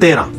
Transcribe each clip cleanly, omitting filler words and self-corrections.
13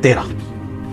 13।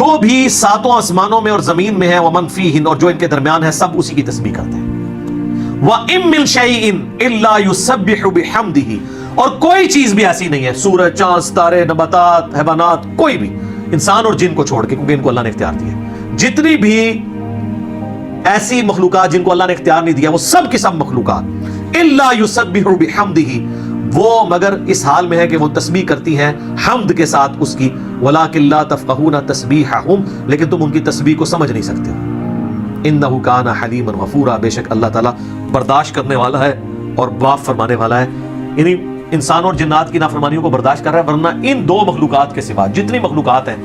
جو بھی ساتوں آسمانوں میں اور زمین میں ہے ومن فیہن اور جو ان کے درمیان ہے سب اسی کی تسبیح کرتے ہیں. وَإِن مِّن شَيْءٍ إِلَّا يُسَبِّحُ بِحَمْدِهِ اور کوئی چیز بھی ایسی نہیں ہے، سورج، چاند، ستارے، نباتات، حیوانات، کوئی بھی انسان اور جن کو چھوڑ کے، کیونکہ ان کو اللہ نے اختیار دیا ہے. جتنی بھی ایسی مخلوقات جن کو اللہ نے اختیار نہیں دیا وہ سب کی سب مخلوقات إِلَّا يُسَبِّحُ بِحَمْدِهِ وہ مگر اس حال میں ہے کہ وہ تسبیح کرتی ہیں حمد کے ساتھ اس کی. وَلَٰكِن لَّا تَفْقَهُونَ تَسْبِيحَهُمْ لیکن تم ان کی تسبیح کو سمجھ نہیں سکتے. إِنَّهُ كَانَ حَلِيمًا غَفُورًا بے شک اللہ تعالیٰ برداشت کرنے والا ہے اور معاف فرمانے والا ہے. یعنی انسان اور جنات کی نافرمانیوں کو برداشت کر رہا ہے، ورنہ ان دو مخلوقات کے سوا جتنی مخلوقات ہیں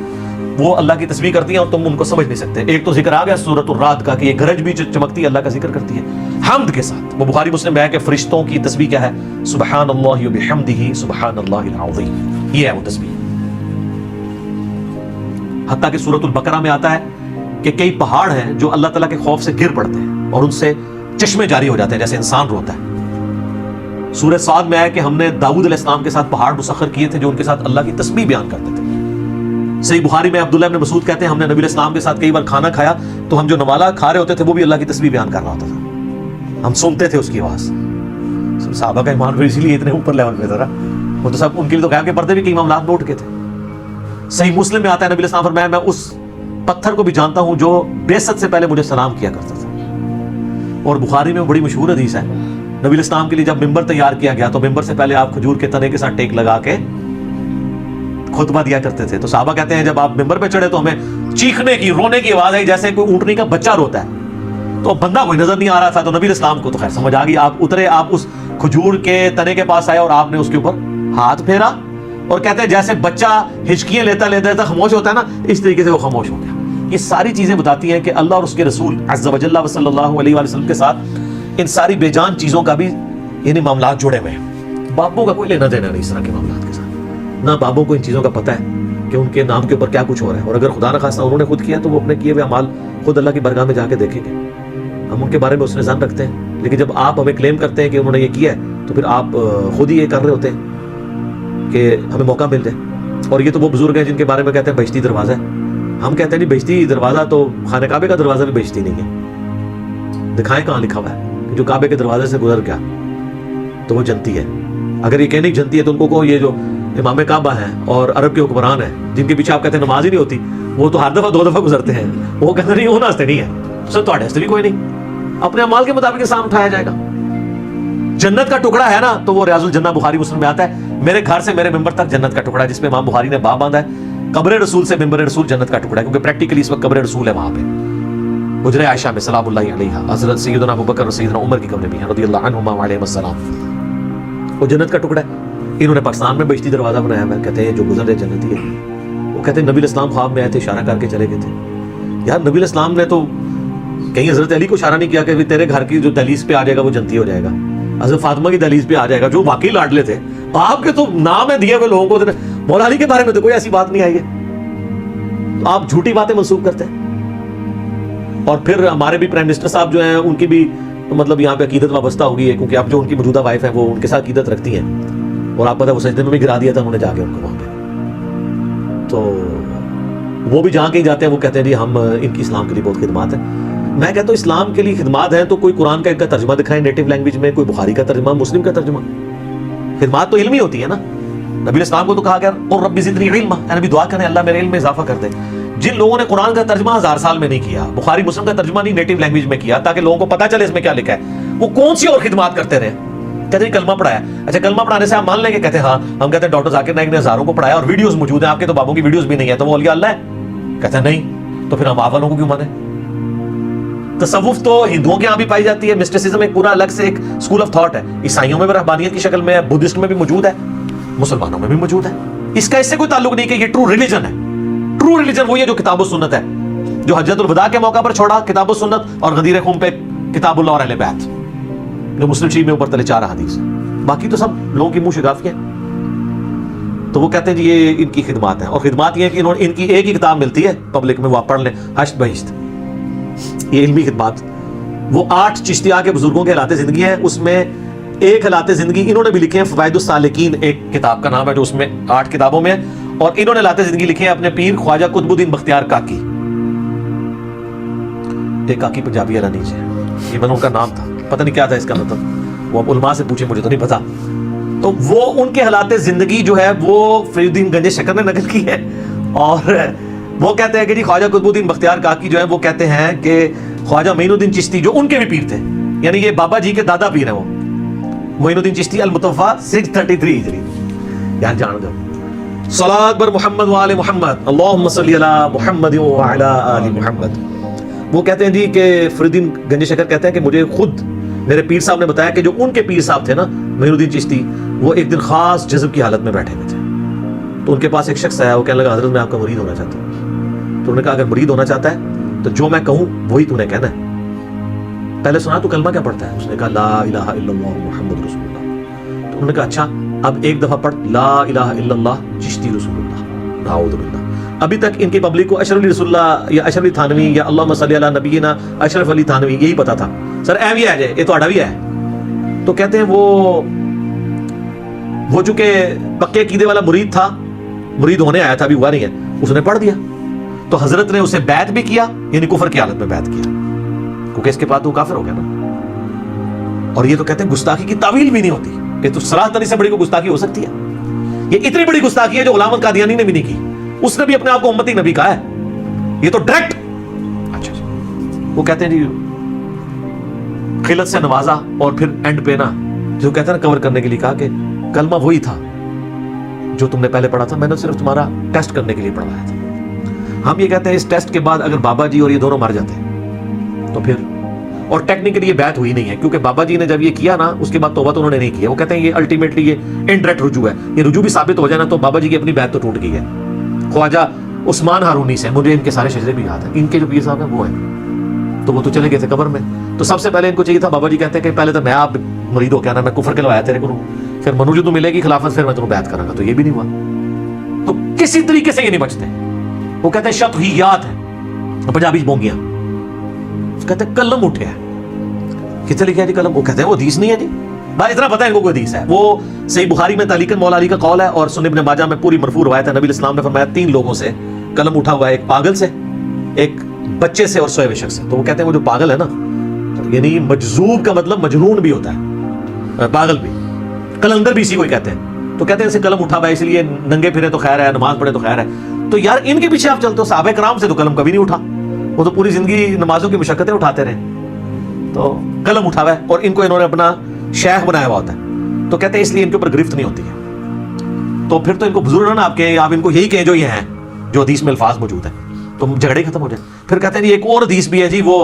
وہ اللہ کی تسبیح کرتی ہیں اور تم ان کو سمجھ نہیں سکتے. ایک تو ذکر آ گیا سورۃ الرعد کا کہ یہ گرج بھی چمکتی ہے، اللہ کا ذکر کرتی ہے حمد کے ساتھ. وہ بخاری مسلم میں ہے کہ فرشتوں کی تسبیح کیا ہے؟ سبحان اللہ وبحمدہ سبحان اللہ العظیم، یہ ہے وہ تسبیح. حتیٰ کہ سورۃ البقرہ میں آتا ہے کہ کئی پہاڑ ہیں جو اللہ تعالیٰ کے خوف سے گر پڑتے ہیں اور ان سے چشمے جاری ہو جاتے ہیں جیسے انسان روتا ہے. سورہ صاد میں آیا کہ ہم نے داؤد علیہ السلام کے ساتھ پہاڑ مسخر کیے تھے جو ان کے ساتھ اللہ کی تسبیح بیان کرتے تھے. صحیح بخاری میں عبداللہ ابن مسعود کہتے ہیں ہم نے نبی علیہ السلام کے ساتھ کئی بار کھانا کھایا تو ہم جو نوالا کھا رہے ہوتے تھے وہ بھی اللہ کی تسبیح بیان کر رہا ہوتا تھا، ہم سنتے تھے اس کی آواز. صحابہ کا ایمان اسی لیے اتنے اوپر لیول پہ تھا، وہ تو سب ان کے لیے تو غیب کے پردے بھی کئی معاملات میں اٹھ کے تھے. صحیح مسلم میں آتا ہے نبی علیہ السلام فرمایا میں اس پتھر کو بھی جانتا ہوں جو بعثت سے پہلے مجھے سلام کیا کرتا تھا. اور بخاری میں بڑی مشہور حدیث ہے، نبی علیہ السلام کے لیے جب ممبر تیار کیا گیا تو ممبر سے پہلے آپ کھجور کے تنے کے ساتھ ٹیک لگا کے خطبہ دیا کرتے تھے. تو صحابہ کہتے ہیں جب آپ ممبر پہ چڑھے تو ہمیں چیخنے کی، رونے کی آواز آئی جیسے کوئی اونٹنی کا بچہ روتا ہے. تو بندہ کوئی نظر نہیں آ رہا تھا تو نبی علیہ السلام کو تو خیر سمجھ آ گئی. آپ اترے، آپ اس کھجور کے تنے کے پاس آئے اور آپ نے اس کے اوپر ہاتھ پھیرا اور کہتے ہیں جیسے بچہ ہچکیاں لیتا لیتا خاموش ہوتا ہے نا، اس طریقے سے وہ خاموش ہو گیا. یہ ساری چیزیں بتاتی ہیں کہ اللہ اور اس کے رسول عز و جل صلی اللہ علیہ وسلم کے ساتھ ان ساری بے جان چیزوں کا بھی یعنی معاملات جڑے ہوئے ہیں. باپوں کا کوئی لینا دینا نہیں اس طرح کے معاملات کے ساتھ، نہ باپوں کو ان چیزوں کا پتہ ہے کہ ان کے نام کے اوپر کیا کچھ ہو رہا ہے. اور اگر خدا نخواستہ انہوں نے خود کیا تو وہ اپنے کیے ہوئے اعمال خود اللہ کی بارگاہ میں جا کے دیکھیں گے. ہم ان کے بارے میں حسن ظن رکھتے ہیں، لیکن جب آپ ہمیں کلیم کرتے ہیں کہ انہوں نے یہ کیا ہے تو پھر آپ خود ہی یہ کر رہے ہوتے ہیں کہ ہمیں موقع مل جائے. اور یہ تو وہ بزرگ ہیں جن کے بارے میں کہتے ہیں بہشتی دروازہ ہے. ہم کہتے ہیں نہیں، بہشتی دروازہ تو خانہ کعبے کا دروازہ بھی بہشتی نہیں ہے. دکھائیں کہاں لکھا ہوا ہے کہ جو کعبے کے دروازے سے گزر گیا تو وہ جنتی ہے. اگر یہ کہنے کی جنتی ہے تو ان کو یہ جو امام کعبہ ہیں اور عرب کے حکمران ہیں جن کے پیچھے آپ کہتے ہیں نماز ہی نہیں ہوتی، وہ تو ہر دفعہ 2 دفعہ گزرتے ہیں. وہ کہتے ہیں نہیں وہ ناستے نہیں ہے، سر تو ہستے بھی کوئی نہیں، اپنے اعمال کے مطابق انسان اٹھایا جائے گا. جنت کا ٹکڑا ہے نا تو وہ ریاض الجنہ بخاری مسلم میں آتا ہے میرے گھر سے میرے ممبر تک جنت کا ٹکڑا ہے، جس پہ امام بخاری نے باب باندھا ہے قبر رسول سے ممبر رسول جنت کا ٹکڑا ہے، کیونکہ پریکٹیکلی اس وقت قبر رسول ہے وہاں پہ. حجرہ عائشہ میں سلام اللہ علیہا حضرت سیدنا ابوبکر اور سیدنا عمر کی قبریں بھی ہیں رضی اللہ عنہما وعلیہم السلام. وہ جنت کا ٹکڑا ہے. انہوں نے پاکستان میں بہشتی دروازہ بنایا ہوا ہے، کہتے ہیں جو گزر رہے جنتی ہے. وہ کہتے ہیں نبی علیہ السلام خواب میں آئے تھے، اشارہ کر کے چلے گئے تھے. یار نبی علیہ السلام نے تو کہیں حضرت علی کو اشارہ نہیں کیا کہ تیرے گھر کی جو دہلیز پہ آ جائے گا وہ جنتی ہو جائے گا، حضرت فاطمہ کی دہلیز پہ آ جائے گا جو واقعی لاڈلے تھے. آپ کے تو نام ہے دیے ہوئے لوگوں کو، مولا علی کے بارے میں تو کوئی ایسی بات نہیں آئی ہے. آپ جھوٹی باتیں منسوخ کرتے ہیں. اور پھر ہمارے بھی پرائم منسٹر صاحب جو ہیں ان کی بھی مطلب یہاں پہ عقیدت وابستہ ہو گئی ہے، کیونکہ اب جو ان کی موجودہ وائف ہے وہ ان کے ساتھ عقیدت رکھتی ہیں. اور آپ پتہ وہ سجدے میں بھی گرا دیا تھا انہوں نے جا کے ان کو وہاں پہ. تو وہ بھی جہاں کہیں جاتے ہیں وہ کہتے ہیں جی ہم ان کی اسلام کے لیے بہت خدمات ہیں. میں کہتا ہوں اسلام کے لیے خدمات ہیں تو کوئی قرآن کا ان کا ترجمہ دکھائیں نیٹو لینگویج میں، کوئی بخاری کا ترجمہ، مسلم کا ترجمہ. خدمات تو علمی ہوتی ہے نا. نبی علیہ السلام کو تو کہا گیا اور رب زدنی علما، یعنی نبی دعا کریں اللہ میرے علم میں اضافہ کر دے. جن لوگوں نے قرآن کا ترجمہ 1000 سال میں نہیں کیا، بخاری مسلم کا ترجمہ نہیں نیٹو لینگویج میں کیا تاکہ لوگوں کو پتہ چلے اس میں کیا لکھا ہے، وہ کون سی اور خدمات کرتے رہے. کہتے ہیں کلمہ پڑھایا. اچھا کلمہ پڑھانے سے آپ مان لیں گے؟ کہتے ہیں ہاں. ہم کہتے ہیں ڈاکٹر ذاکر نائک نے ہزاروں کو پڑھایا اور ویڈیوز موجود ہیں، آپ کے تو بابوں کی ویڈیوز بھی نہیں ہے، تو وہ اولیاء اللہ ہے؟ کہتے ہیں نہیں. تو پھر ہم آپ والوں کو کیوں مانیں؟ تصوف تو ہندوؤں کے یہاں بھی پائی جاتی ہے، مسٹسزم ایک پورا الگ سے ایک اسکول آف تھاٹ ہے. عیسائیوں میں بھی رہبانیت کی شکل میں ہے، بدھسٹ میں بھی موجود ہے، مسلمانوں میں بھی موجود ہے. اس کا اس سے کوئی تعلق نہیں کہ یہ ٹرو ریلیجن ہے. ٹرو ریلیجن وہی ہے جو کتاب و سنت ہے، جو حجۃ الوداع کے موقع پر چھوڑا کتاب و سنت، اور غدیر خم پہ کتاب اللہ اور اہل بیت، جو مسلم شریف میں اوپر تلے 4 حدیث. باقی تو سب لوگوں کی منہ شگافیاں. تو وہ کہتے ہیں جی یہ ان کی خدمات ہیں. اور خدمات یہ ہے کہ ان کی ایک ہی کتاب ملتی ہے پبلک میں، وہ آپ پڑھ لیں، حشت بہشت. یہ علمی خدمات. وہ 8 چشتیہ کے بزرگوں کے حالات زندگی ہیں، اس میں ایک حالات زندگی انہوں نے بھی لکھے ہیں، فوائد السالکین ایک کتاب کا نام ہے جو اس میں 8 کتابوں میں ہے. اور انہوں نے لاتے زندگی لکھے ہیں اپنے پیر خواجہ قطب الدین بختیار کاکی. ایک کاکی پنجابی والا نیچے، یہ میں نے ان کا نام تھا، پتہ نہیں کیا تھا اس کا مطلب، وہ اب علماء سے پوچھے، مجھے تو نہیں پتا. تو وہ ان کے حالات زندگی جو ہے وہ فرید الدین گنج شکر نے نقل کی ہے. اور وہ کہتے ہیں کہ جی خواجہ قطب الدین بختیار کاکی جو ہے وہ کہتے ہیں کہ خواجہ معین الدین چشتی جو ان کے بھی پیر تھے، یعنی یہ بابا جی کے دادا پیر ہیں، وہ معین الدین چشتی المتوفا 633 ہجری. یار جان دو صلاۃ بر محمد و آل محمد، اللہم صلی علی محمد و علی آل محمد. وہ کہتے ہیں جی کہ فرید الدین گنج شکر کہتے ہیں کہ مجھے خود میرے پیر صاحب نے بتایا کہ جو ان کے پیر صاحب تھے نا معین الدین چشتی، وہ ایک دن خاص جذب کی حالت میں بیٹھے ہوئے تھے. تو ان کے پاس ایک شخص آیا، وہ کہنے لگا حضرت میں آپ کا مرید ہونا چاہتا ہوں. تو انہوں نے کہا اگر مرید ہونا چاہتا ہے تو جو میں کہوں وہی تو نے کہنا ہے. پہلے سنا تو کلمہ کیا پڑھتا ہے؟ اس نے کہا لا الہ الا اللہ محمد رسول اللہ. تو انہوں نے کہا اچھا اب ایک دفعہ پڑھ لا الہ الا اللہ چشتی رسول اللہ. نعوذ باللہ. ابھی تک ان کی پبلک کو اشرف علی رسول اللہ یا اشرف علی تھانوی یا اللہم صلی علی نبینا اشرف علی تھانوی یہی پتا تھا. سر اے بھی ہے جے، یہ تہاڈا بھی ہے. تو کہتے ہیں وہ چونکہ پکے عقیدے والا مرید تھا، مرید ہونے آیا تھا، ابھی ہوا نہیں ہے، اس نے پڑھ دیا. تو حضرت نے اسے بیعت بھی کیا، یعنی کفر کی حالت میں بیعت کیا، کیونکہ اس کے بعد وہ کافر ہو گیا نا. اور یہ تو کہتے ہیں گستاخی کی تعویل بھی نہیں ہوتی کہ تو صراحت سے بڑی کو گستاخی ہو سکتی ہے. یہ اتنی بڑی گستاخی ہے جو غلام القادیانی نے بھی نہیں کی. اس نے بھی اپنے آپ کو امتی نبی کہا ہے. یہ تو ڈائریکٹ. اچھا وہ کہتے ہیں جی خلت سے نوازا، اور پھر اینڈ پہ نا جو کہتے ہیں نا کور کرنے کے لیے کہا کہ کلمہ وہی تھا جو تم نے پہلے پڑھا تھا، میں نے صرف تمہارا ٹیسٹ کرنے کے لیے پڑھوایا تھا. ہم یہ کہتے ہیں اس ٹیسٹ کے بعد اگر بابا جی اور یہ دونوں مر جاتے ہیں تو پھر، اور ٹیکنیکلی یہ بیعت ہوئی نہیں ہے کیونکہ بابا جی نے جب یہ کیا نا اس کے بعد توبہ تو انہوں نے نہیں کیا. وہ کہتے ہیں یہ الٹیمیٹلی یہ انڈائریکٹ رجوع ہے، یہ رجوع بھی ثابت ہو جائے نا تو بابا جی کی اپنی بیعت تو ٹوٹ گئی ہے. خواجہ عثمان ہارونی سے، مجھے ان کے سارے شجرے بھی یاد ہیں، ان کے جو پیر صاحب ہیں وہ ہیں، تو وہ تو چلے گئے تھے قبر میں. تو سب سے پہلے ان کو چاہیے تھا، بابا جی کہتے ہیں کہ پہلے تو میں آپ مرید ہو کے آنا، میں کفر کے لوایا تیرے کو، پھر منو جو تو ملے گی خلافت پھر میں تمہیں بیعت کروں گا. تو یہ بھی نہیں ہوا. تو کسی طریقے سے یہ نہیں بچتے. وہ کہتے ہیں شطحیات ہیں، پنجابی بونگیاں. کہتے ہیں قلم اٹھے ہیں. کتنے لکھا ہے جی قلم؟ وہ کہتے ہیں وہ حدیث نہیں ہے جی. بھائی اتنا پتہ ہے ان کو کوئی حدیث ہے. وہ صحیح بخاری میں تعلیقاً مولا علی کا قول ہے، اور سنن ابن ماجہ میں پوری مرفوع روایت ہے. نبی الاسلام نے فرمایا 3 لوگوں سے قلم اٹھا ہوا ہے، ایک پاگل سے، ایک بچے سے، اور سوئے ہوئے شخص سے. تو وہ کہتے ہیں وہ جو پاگل ہے نا، یعنی مجذوب کا مطلب مجنون بھی ہوتا ہے، پاگل بھی، قلندر بھی اسی کو ہی کہتے ہیں. تو کہتے ہیں اسے قلم اٹھا ہوا ہے، اس لیے ننگے پھرے تو خیر ہے، نماز پڑھے تو خیر ہے. تو یار ان کے پیچھے آپ چلتے ہو، صحابہ کرام سے تو قلم کبھی نہیں اٹھا، وہ تو پوری زندگی نمازوں کی مشقتیں اٹھاتے رہے. تو قلم اٹھا ہوا ہے اور ان کو انہوں نے اپنا شیخ بنایا ہوا ہوتا ہے. تو کہتے ہیں اس لیے ان کے اوپر گرفت نہیں ہوتی ہے. تو پھر تو ان کو بزرگ نا آپ کے، آپ ان کو یہی کہیں جو یہ ہیں، جو حدیث میں الفاظ موجود ہیں، تو جھگڑے ختم ہو جائے. پھر کہتے ہیں ایک اور حدیث بھی ہے جی، وہ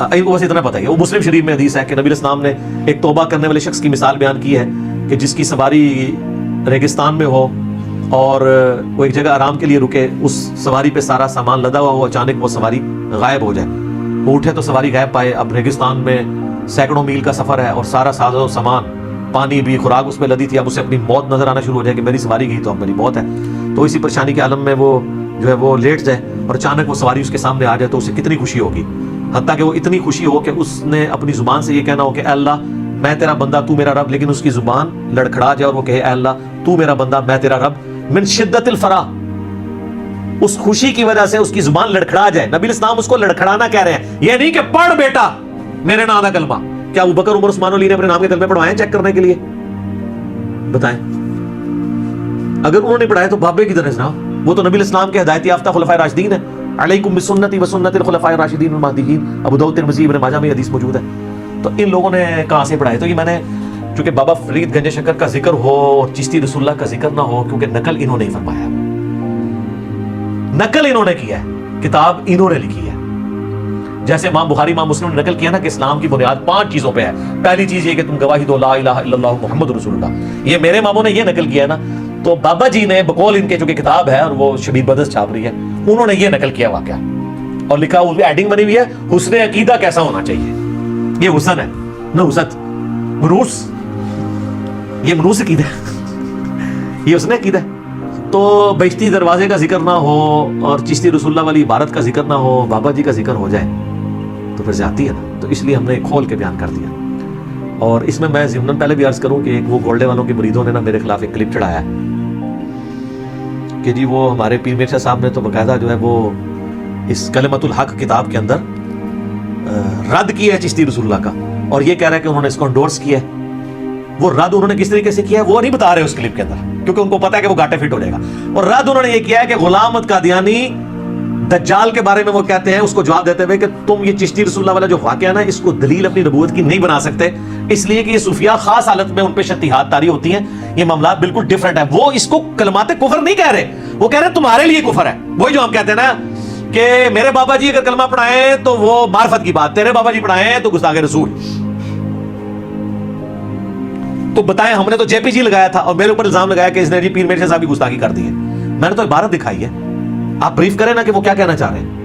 ان کو بس اتنا پتہ ہے، وہ مسلم شریف میں حدیث ہے کہ نبی الاسلام نے ایک توبہ کرنے والے شخص کی مثال بیان کی ہے کہ جس کی سواری ریگستان میں ہو اور وہ ایک جگہ آرام کے لیے رکے، اس سواری پہ سارا سامان لدا ہوا ہو، اچانک وہ سواری غائب ہو جائے. وہ اٹھے تو سواری غائب پائے. اب ریگستان میں سینکڑوں میل کا سفر ہے اور سارا ساز و سامان، پانی بھی، خوراک اس پہ لدی تھی. اب اسے اپنی موت نظر آنا شروع ہو جائے کہ میری سواری گئی تو اب میری موت ہے. تو اسی پریشانی کے عالم میں وہ جو ہے وہ لیٹ جائے اور اچانک وہ سواری اس کے سامنے آ جائے تو اسے کتنی خوشی ہوگی. حتیٰ کہ وہ اتنی خوشی ہو کہ اس نے اپنی زبان سے یہ کہنا ہو کہ اے اللہ میں تیرا بندہ تو میرا رب، لیکن اس کی زبان لڑکھڑا جائے اور وہ کہے اے اللہ تو میرا بندہ میں تیرا رب. من شدت الفرح، اس خوشی کی وجہ سے اس کی زبان لڑکھڑا جائے. نبی الاسلام اس کو لڑکھڑانا کہہ رہے ہیں، یہ نہیں کہ پڑھ بیٹا میرے نام کا کلمہ. کیا ابو بکر، عمر، عثمان علی نے اپنے نام کے کلمے پڑھوائے چیک کرنے کے لیے؟ بتائیں. اگر انہوں نے پڑھائے تو بابے کی طرح جناب، وہ تو نبی الاسلام کے ہدایت یافتہ خلفائے راشدین ہیں. علیکم بسنتی و سنت الخلفاء الراشدین المہدیین، ابو داؤد، ترمذی، ابن ماجہ میں حدیث موجود ہے. تو ان لوگوں نے کہاں سے پڑھائے؟ تو یہ میں نے، چونکہ بابا فرید گنج شکر کا ذکر ہو اور چشتی رسول اللہ کا ذکر نہ ہو، کیونکہ نقل انہوں نے ہی فرمایا، نقل انہوں نے کیا ہے، کتاب انہوں نے لکھی ہے. جیسے امام بخاری، امام مسلم نے نقل کیا نا کہ اسلام کی بنیاد 5 چیزوں پہ ہے. پہلی چیز یہ کہ تم گواہی دو لا الہ الا اللہ محمد رسول اللہ. یہ میرے اماموں نے یہ نقل کیا ہے نا. تو بابا جی نے بقول ان کے جو کہ کتاب ہے اور وہ شبیر بدر چھاپ رہی ہے، انہوں نے یہ نقل کیا واقعہ اور لکھا، اس میں ایڈنگ بنی ہوئی ہے حسن عقیدہ کیسا ہونا چاہیے. یہ حسن ہے نہ حسد، منوس، یہ منوس عقیدہ ہے، یہ حسن عقیدہ ہے. تو بہشتی دروازے کا ذکر نہ ہو اور چشتی رسول اللہ والی عبارت کا ذکر نہ ہو، بابا جی کا ذکر ہو جائے تو پھر زیادتی ہے نا. تو اس لیے ہم نے کھول کے بیان کر دیا. اور اس میں ضمن پہلے بھی عرض کروں کہ ایک وہ گولڈے والوں کے مریدوں نے نا میرے خلاف ایک کلپ چڑھایا ہے کہ جی وہ ہمارے پیر میرشاہ صاحب نے تو باقاعدہ جو ہے وہ اس کلمۃ الحق کتاب کے اندر رد کیا ہے چشتی رسول اللہ کا، اور یہ کہہ رہا ہے کہ انہوں نے اس کو انڈورس کیا ہے۔ وہ رد انہوں نے کس طریقے سے کیا ہے وہ نہیں بتا رہے اس کلپ کے اندر، کیونکہ ان کو پتا ہے کہ وہ گاٹے فٹ ہو جائے گا۔ اور رد انہوں نے یہ کیا ہے کہ غلام احمد قادیانی دجال کے بارے میں وہ کہتے ہیں، اس کو جواب دیتے ہوئے کہ تم یہ چشتی رسول اللہ والا جو واقعہ ہے نا، اس کو دلیل اپنی نبوت کی نہیں بنا سکتے، اس لیے کہ یہ صوفیاء خاص حالت میں ان پہ شتیہات طاری ہوتی ہیں، یہ معاملات بالکل ڈیفرنٹ ہے۔ وہ اس کو کلمات کفر نہیں کہہ رہے، وہ کہہ رہے ہیں تمہارے لیے کفر ہے۔ وہی جو ہم کہتے ہیں نا کہ میرے بابا جی اگر کلمہ پڑھائیں تو وہ معرفت کی بات، تیرے بابا جی پڑھائیں تو گستاخ رسول۔ تو بتائیں، ہم نے تو جے پی جی لگایا تھا اور میرے اوپر الزام لگایا کہ اس نے جی پیر میرشاہ صاحب کی گستاخی کر دی ہے۔ میں نے تو عبارت دکھائی ہے، آپ بریف کریں نا کہ وہ کیا کہنا چاہ رہے ہیں۔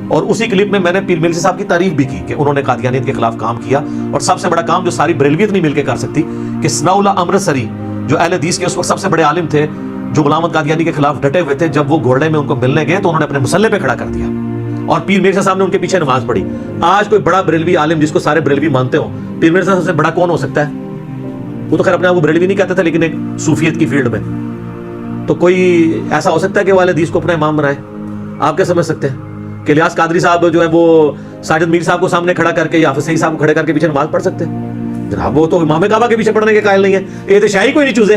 اور اسی کلپ میں نے پیر میرشاہ صاحب کی تعریف بھی کی کہ انہوں نے قادیانیت کے خلاف کام کیا، اور سب سے بڑا کام جو ساری بریلویت نہیں مل کے کر سکتی، کہ ثناء اللہ امرتسری جو اہل حدیث کے اس وقت سب سے بڑے عالم تھے، جو غلام احمد قادیانی کے خلاف ڈٹے ہوئے تھے، جب وہ گھوڑے میں ان کو ملنے گئے تو انہوں نے اپنے مسلح پہ کھڑا کر دیا اور پیر میرشاہ صاحب نے ان کے پیچھے نماز پڑھی۔ آج کوئی بڑا بریلوی عالم جس کو سارے بریلوی مانتے ہو، پیر میرشاہ صاحب سے بڑا کون ہو سکتا ہے؟ وہ تو خیر اپنے آپ کو بریلوی نہیں کہتے تھے، لیکن ایک صوفیت کی فیلڈ میں تو کوئی ایسا ہو سکتا ہے کہ وہ اہل حدیث کو اپنا امام بنائے؟ آپ کیا سمجھ سکتے ہیں کہ الیاس قادری صاحب جو ہے وہ ساجد میر صاحب کو سامنے کھڑا کر کے یا حافظ سعید صاحب کو کھڑے کر کے پیچھے نماز پڑھ سکتے ہیں؟ جناب وہ تو امام کعبہ کے پیچھے پڑھنے کے قائل نہیں ہے، یہ تو شاہی کوئی نہیں چوزے۔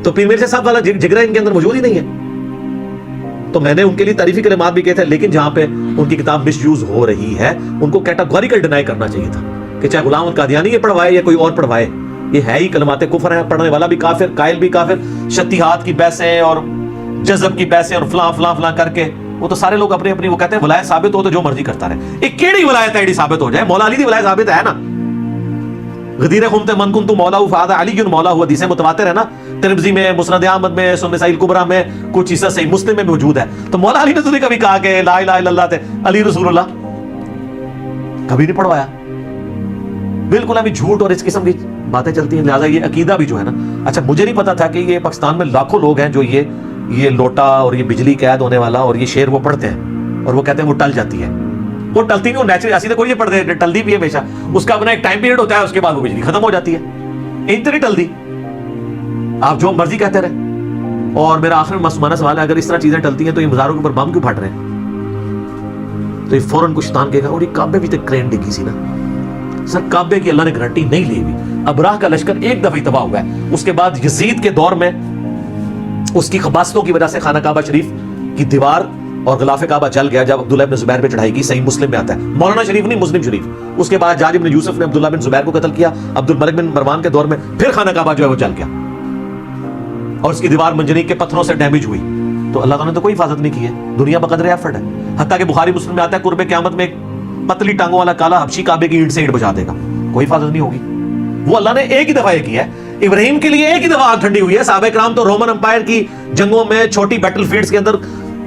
تو پیر میرشاہ صاحب والا جگرا ان کے اندر موجود ہی نہیں ہے۔ تو میں نے ان کے لیے تعریفی کلمات بھی کہے تھے، لیکن جہاں پہ ان کی کتاب مس یوز ہو رہی ہے ان کو کیٹاگوریکل ڈینائی کرنا چاہیے تھا کہ چاہے غلام احمد قادیانی یہ پڑھوائے یا کوئی اور پڑھوائے، یہ ہے ہی کلمات کفر ہیں، پڑھنے والا بھی کافر، قائل بھی کافر، شتیہات کی بحثیں اور جذب کی بحثیں اور فلاں فلاں فلاں کر کے وہ تو سارے لوگ اپنی اپنی وہ کہتے ہیں ولایت ثابت ہو تو جو مرضی کرتا رہے۔ ایک کیڑی ولایت ہے ایڈی ثابت ہو جائے؟ مولا علی دی ولایت ثابت ہے نا، غدیر خمت من کنت مولا فہذا علی مولا، حدیثیں متواتر ہے نا، ترمذی میں، مسند احمد میں، سنن نسائی الکبریٰ میں، کچھ حصہ صحیح مسلم میں موجود ہے۔ تو مولا علی نے تو نہیں کبھی کہا کہ لا الہ الا اللہ تھے علی رسول اللہ، کبھی نہیں پڑھوایا۔ بالکل ابھی جھوٹ اور اس قسم کی باتیں چلتی ہیں، لہٰذا یہ عقیدہ بھی جو ہے نا، اچھا مجھے نہیں پتا تھا کہ یہ پاکستان میں لاکھوں لوگ ہیں جو یہ لوٹا اور یہ بجلی قید ہونے والا اور یہ شعر وہ پڑھتے ہیں اور وہ کہتے ہیں وہ ٹل جاتی ہے۔ وہ ٹلتی نہیں، وہ نیچرل ایسی تو کوئی نہیں پڑھتے، ٹلتی بھی ہے ہمیشہ، اس کا اپنا ایک ٹائم پیریڈ ہوتا ہے، اس کے بعد وہ بجلی ختم ہو جاتی ہے، انت نہیں ٹلتی، آپ جو مرضی کہتے رہے۔ اور میرا آخر معصومانہ سوال ہے، اگر اس طرح چیزیں ٹلتی ہیں تو یہ مزاروں کے اوپر بم کیوں پھٹ رہے ہیں؟ تو یہ فوراً کچھ شیطان کہے گا اور یہ کعبے بھی تک کرین ڈگی سی نا، سر کعبے کی اللہ نے گارنٹی نہیں لی ہوئی۔ ابراہ کا لشکر ایک دفعہ تباہ ہوا ہے، اس کے بعد یزید کے دور میں اس کی خباثتوں کی وجہ سے خانہ کعبہ شریف کی دیوار اور غلاف کعبہ جل گیا جب عبداللہ بن زبیر پہ چڑھائی کی، صحیح مسلم میں آتا ہے، مولانا شریف نہیں، مسلم شریف۔ اس کے بعد جاج بن یوسف نے عبداللہ بن زبیر کو قتل کیا، عبد الملک بن مروان کے دور میں پھر خانہ کعبہ جو ہے وہ جل گیا اور اس کی دیوار منجنیق کے پتھروں سے ڈیمیج ہوئی۔ تو اللہ تعالیٰ نے تو کوئی حفاظت نہیں کی ہے، دنیا بقدر ایفرٹ ہے، حتیٰ کہ بخاری مسلم میں آتا ہے قرب قیامت میں ایک پتلی ٹانگوں والا کالا حبشی کعبے کی اینٹ سے اینٹ بجا دے گا، کوئی حفاظت نہیں ہوگی۔ وہ اللہ نے ایک ہی دفعہ یہ کیا ہے، ابراہیم کے لیے ایک ہی دفعہ آگ ٹھنڈی ہوئی ہے، صحابہ کرام تو رومن امپائر کی جنگوں میں چھوٹی بیٹل فیلڈز کے اندر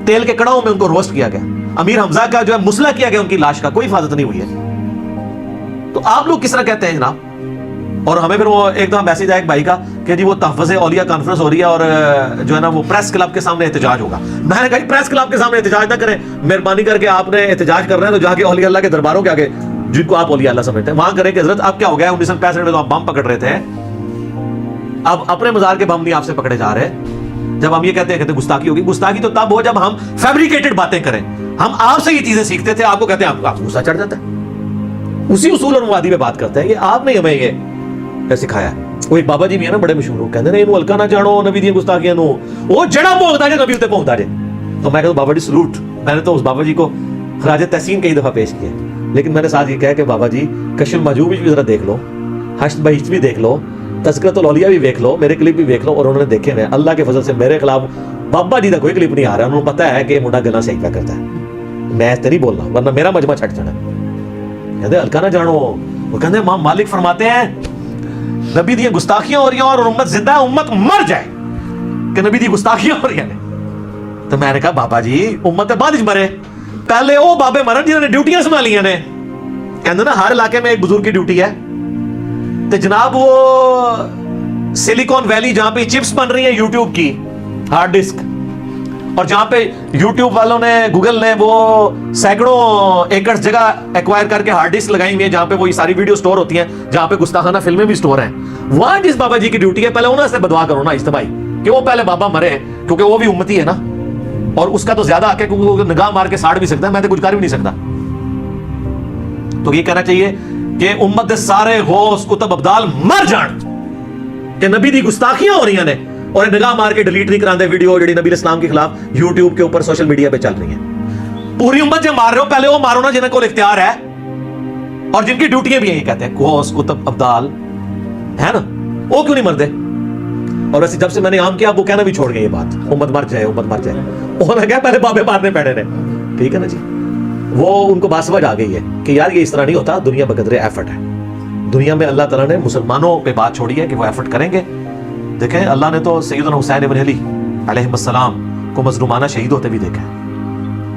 تیل کے کڑاؤں میں ان کو روسٹ کیا گیا، امیر حمزہ کا جو ہے مسلح کیا گیا ان کی لاش کا، کوئی حفاظت نہیں ہوئی ہے۔ تو آپ لوگ کس طرح کہتے ہیں جناب؟ اور ہمیں پھر وہ ایک دفعہ میسج آیا ایک بھائی کا کہ جی وہ تحفظ اولیاء کانفرنس ہو رہی ہے اور جو ہے نا وہ پریس کلب کے سامنے احتجاج ہوگا۔ میں نے کہا پریس کلب کے سامنے احتجاج نہ کریں، مہربانی کر کے آپ نے احتجاج کر رہے ہیں تو جا کے اولیاء اللہ کے درباروں کے آگے جن کو آپ اولیاء اللہ سمجھتے ہیں وہاں کریں کہ حضرت آپ کیا ہو گیا 1965 میں تو آپ بم پکڑ رہے تھے، اب اپنے مزار کے بم نہیں آپ سے پکڑے جا رہے۔ جب ہم یہ کہتے ہیں گستاخی ہوگی، گستاخی تو تب ہو جب ہم فیبریکیٹڈ باتیں کریں۔ ہم آپ سے یہ چیزیں سیکھتے تھے، آپ کو کہتے ہیں آپ غصہ چڑھ جاتا ہے، اسی اصول اور مبادی پہ بات کرتے ہیں، یہ آپ نے ہمیں یہ سکھایا ہے۔ وہ ایک بابا جی بھی ہے نا بڑے مشہور، وہ کہتے ہیں انہوں ہلکا نہ جانو نبی دی گستاخیاں نو، وہ جڑا پونکتا جائے نبی تے پونکتا جائے۔ تو میں کہتا ہوں بابا جی سلوٹ، میں نے تو اس بابا جی کو خراج تحسین کئی دفعہ پیش کیا، لیکن میں نے ساتھ یہ کہا کہ بابا جی کشف المحجوب بھی ذرا دیکھ لو، حشر بہشت بھی دیکھ لو، تذکرۃ الاولیاء بھی دیکھ لو، میرے کلپ بھی دیکھ لو۔ اور انہوں نے دیکھے ہیں، اللہ کے فضل سے میرے خلاف بابا جی کا کوئی کلپ نہیں آ رہا، انہوں نے پتا ہے کہ یہ منڈا گلا صحیح پہ کرتا ہے، میں تو نہیں بولنا ورنہ میرا مجمع چھٹ جانا۔ کہتے ہیں ہلکا نہ جانو، وہ کہتے ہیں امام مالک فرماتے ہیں نبی دی گستاخیاں ہو رہی ہیں اور امت زندہ ہے، امت مر جائے کہ نبی دی گستاخیاں ہو رہی ہیں۔ تو میں نے کہا بابا جی امت بعد وچ مرے، پہلے وہ بابے مرن جنہوں نے ڈیوٹیاں سنبھالیاں نے۔ کہتے نا ہر علاقے میں ایک بزرگ کی ڈیوٹی ہے، تو جناب وہ سلیکون ویلی جہاں پہ چپس بن رہی ہیں یوٹیوب کی ہارڈ ڈسک، اور جہاں پہ یوٹیوب والوں نے گوگل نے وہ سینکڑوں ایکڑ جگہ ایکوائر کر کے ہارڈ ڈسک لگائی ہوئی ہیں جہاں پہ وہ یہ ساری ویڈیو سٹور ہوتی ہیں، جہاں پہ گستاخانہ فلمیں بھی سٹور ہیں، وہاں جس بابا جی کی ڈیوٹی ہے پہلے انہوں سے بدوا کرو نا اجتماعی، کہ وہ پہلے بابا مرے کیونکہ وہ بھی امتی ہے نا, اور اس کا تو زیادہ حق ہے کیونکہ وہ نگاہ مار کے ساڑ بھی سکتا ہے, میں تو کچھ کر بھی نہیں سکتا. تو یہ کہنا چاہیے کہ امت دے سارے غوث کتب ابدال مر جان کہ نبی دی گستاخیاں ہو رہی ہیں اور نگاہ مار کے ڈیلیٹ نہیں کراندے ویڈیو جڑی نبی اسلام کے خلاف یوٹیوب کے اوپر سوشل میڈیا پہ چل رہی ہیں. پوری امت جو مار رہے ہو پہلے وہ مارو نا جنہیں کو اختیار ہے اور جن کی ڈیوٹیاں بھی یہی کہتے ہیں غوث کتب ابدال ہے نا, وہ کیوں نہیں مرتے؟ اور ویسے جب سے میں نے عام کیا وہ کہنا بھی چھوڑ گئے یہ بات, امت مر جائے امت مر جائے. انہوں نے کہا پہلے بابے مارنے پڑے نے, ٹھیک ہے نا جی. وہ ان کو بات سمجھ آ گئی ہے کہ یار یہ اس طرح نہیں ہوتا, دنیا بقدر ایفرٹ ہے. دنیا میں اللہ تعالیٰ نے مسلمانوں پہ بات چھوڑی ہے کہ وہ ایفرٹ کریں گے. دیکھیں اللہ نے تو سیدنا حسین ابن علی علیہ السلام کو مظلومانہ شہید ہوتے بھی دیکھا ہے.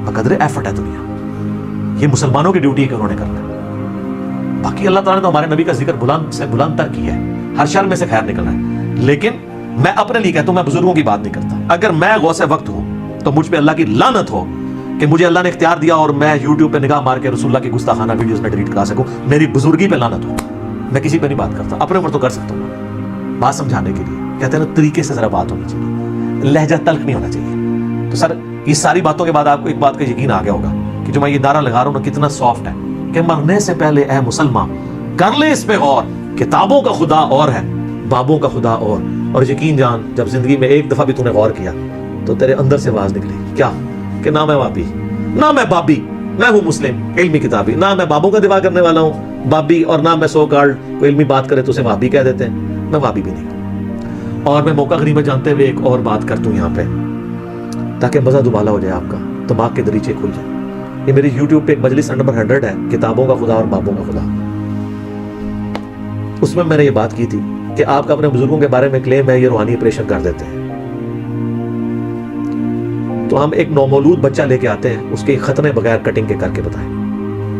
بقدر ایفرٹ ہے دنیا, یہ مسلمانوں کی ڈیوٹی ہے کہ انہوں نے کرنا ہے. باقی اللہ تعالیٰ نے تو ہمارے نبی کا ذکر بلند سے بلند تر کیا ہے, ہر شر میں سے خیر نکلنا ہے. لیکن میں اپنے لیے کہتا ہوں, میں بزرگوں کی بات نہیں کرتا. اگر میں غوث وقت ہوں تو مجھ پہ اللہ کی لعنت ہو کہ مجھے اللہ نے اختیار دیا اور میں یوٹیوب پہ نگاہ مار کے رسول اللہ کی گستاخانہ ویڈیوز میں ڈیلیٹ کرا سکوں. میری بزرگی پہ لعنت ہو. میں کسی پہ نہیں بات کرتا, اپنے اوپر تو کر سکتا ہوں بات سمجھانے کے لیے. کہتے ہیں نا طریقے سے ذرا بات ہونی چاہیے, لہجہ تلخ نہیں ہونا چاہیے. تو سر یہ ساری باتوں کے بعد آپ کو ایک بات کا یقین آ گیا ہوگا کہ جو میں یہ نعرہ لگا رہا ہوں نا کتنا سافٹ ہے کہ مرنے سے پہلے اے مسلمان کر لے اس پہ غور, کتابوں کا خدا اور ہے, بابوں کا خدا اور یقین جان جب زندگی میں ایک دفعہ بھی تو نے غور کیا تو تیرے اندر سے آواز نکلے کیا کہ نہ میں وابی نہ میں بابی, میں ہوں مسلم علمی کتابی, نہ میں بابوں کا دفاع کرنے والا ہوں بابی, اور نہ میں سو کارڈ کوئی علمی بات کرے تو اسے وابی کہہ دیتے ہیں. میں وابی بھی نہیں. اور میں موقع غنیمت جانتے ہوئے ایک اور بات کر دوں یہاں پہ تاکہ مزہ دوبالا ہو جائے, آپ کا دماغ کے دریچے کھل جائے. یہ میری یوٹیوب پہ ایک مجلس نمبر 100 ہے, کتابوں کا خدا اور بابوں کا خدا. اس میں نے یہ بات کی تھی کہ آپ کا اپنے بزرگوں کے بارے میں کلیم ہے یہ روحانی آپریشن کر دیتے ہیں. تو ہم ایک نومولود بچہ لے کے آتے ہیں, اس کے ختنے بغیر کٹنگ کے کر کے بتائیں,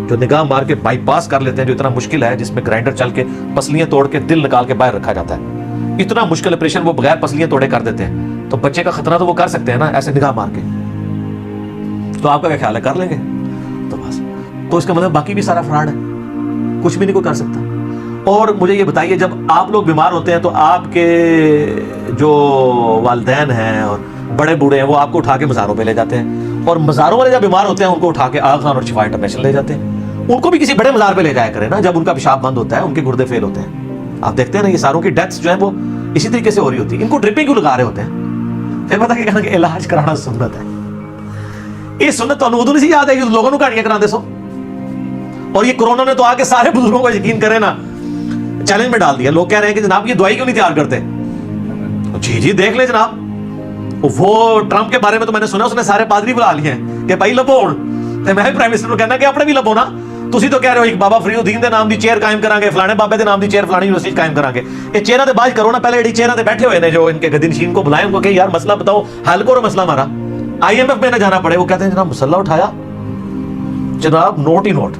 جو نگاہ مار کے بائی پاس کر لیتے ہیں, جو اتنا مشکل ہے جس میں گرائنڈر چل کے پسلیاں توڑ کے دل نکال کے باہر رکھا جاتا ہے. اتنا مشکل آپریشن وہ بغیر پسلیاں توڑے کر دیتے ہیں. تو بچے کا خطرہ تو وہ کر سکتے ہیں نا ایسے نگاہ مار کے. تو آپ کا کیا خیال ہے, کر لیں گے؟ تو بس, تو اس کا مطلب باقی بھی سارا فراڈ ہے, کچھ بھی نہیں کوئی کر سکتا. اور مجھے یہ بتائیے جب آپ لوگ بیمار ہوتے ہیں تو آپ کے جو والدین ہیں اور بڑے بوڑھے ہیں وہ آپ کو اٹھا کے مزاروں پہ لے جاتے ہیں, اور مزاروں والے جب بیمار ہوتے ہیں ان کو اٹھا کے آغا خان اور شفا انٹرنیشنل لے جاتے ہیں. ان کو بھی کسی بڑے مزار پہ لے جایا کرے نا جب ان کا پیشاب بند ہوتا ہے, ان کے گردے فیل ہوتے ہیں. آپ دیکھتے ہیں نا یہ ساروں کی ڈیتھس جو ہیں وہ اسی طریقے سے ہو رہی ہوتی ہے. ان کو ڈرپنگ کیوں لگا رہے ہوتے ہیں؟ پھر پتہ کہنا کہ علاج کرانا سنت ہے. یہ سنت تو ادو نہیں سی یاد ہے کہ لوگوں کو کہانیاں کراندے سو. اور یہ کورونا نے تو آ کے سارے بزرگوں کو یقین کرے نا چیلنج میں ڈال دیا. لوگ کہہ رہے ہیں کہ جناب یہ دوائی کیوں نہیں تیار کرتے؟ جی دیکھ لیں جناب, وہ ٹرمپ کے بارے میں تو میں نے سنا اس نے سارے پادری بلا لیے ہیں کہ بھائی لبو. میں بھی پرائم منسٹر کو کہنا کہ اپنے بھی لبو نا. تسی تو کہہ رہے ہو ایک بابا فرید الدین دے نام دی چیئر قائم کران گے, فلانے بابے دے نام دی چیئر فلانی یونیورسٹی قائم کران گے. یہ چیئرہ تے باز کرو نا, پہلے ایڈی چیئرہ تے بیٹھے ہوئے نے جو ان کے گدی نشین کو بلائیں ان کو کہ یار مسئلہ بتاؤ, حل کرو مسئلہ ہمارا. IMF میں نہ جانا پڑے, وہ کہتے ہیں جناب مسئلہ اٹھایا جناب نوٹ ہی نوٹ,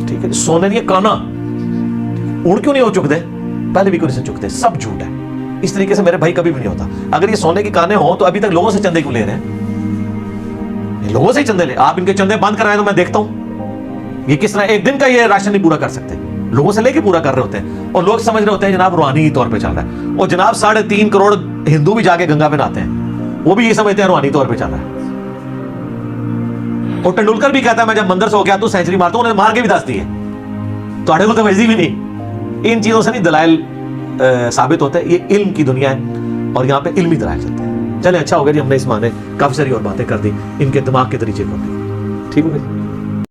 ٹھیک ہے سونے دیے کانا اڑ کیوں نہیں ہو چکتے, پہلے بھی کیوں نہیں سے چکتے, سب جھوٹ ہے. اس طریقے سے میرے بھائی کبھی بھی نہیں ہوتا. اگر یہ سونے کے کانے ہوں تو ابھی تک لوگوں سے چندے کیوں لے رہے ہیں؟ لوگوں سے ہی چندے لے, آپ ان کے چندے بند کرائیں تو میں دیکھتا ہوں یہ کس طرح ایک دن کا یہ راشن نہیں پورا کر سکتے, لوگوں سے لے کے پورا کر رہے ہوتے ہیں. اور لوگ سمجھ رہے ہوتے ہیں جناب روحانی طور پہ چل رہا ہے. اور جناب 3.5 کروڑ ہندو بھی جا کے گنگا میں نہاتے ہیں, وہ بھی یہ سمجھتے ہیں روحانی طور پہ چل رہا ہے. اور ٹنڈولکر بھی کہتا ہے میں جب مندر سے ہو گیا تو سینچری مارتا ہوں, انہیں مار کے بھی دس دی ہے. تو اڑے کو تو ویسی بھی نہیں, ان چیزوں سے نہیں دلائل ثابت ہوتے. یہ علم کی دنیا ہے اور یہاں پہ علمی دلائل چلتے ہیں. چلے اچھا ہو گیا جی, ہم نے اس معنی کافی ساری اور باتیں کر دی, ان کے دماغ کے دریچے کھول دی. ٹھیک ہو گیا.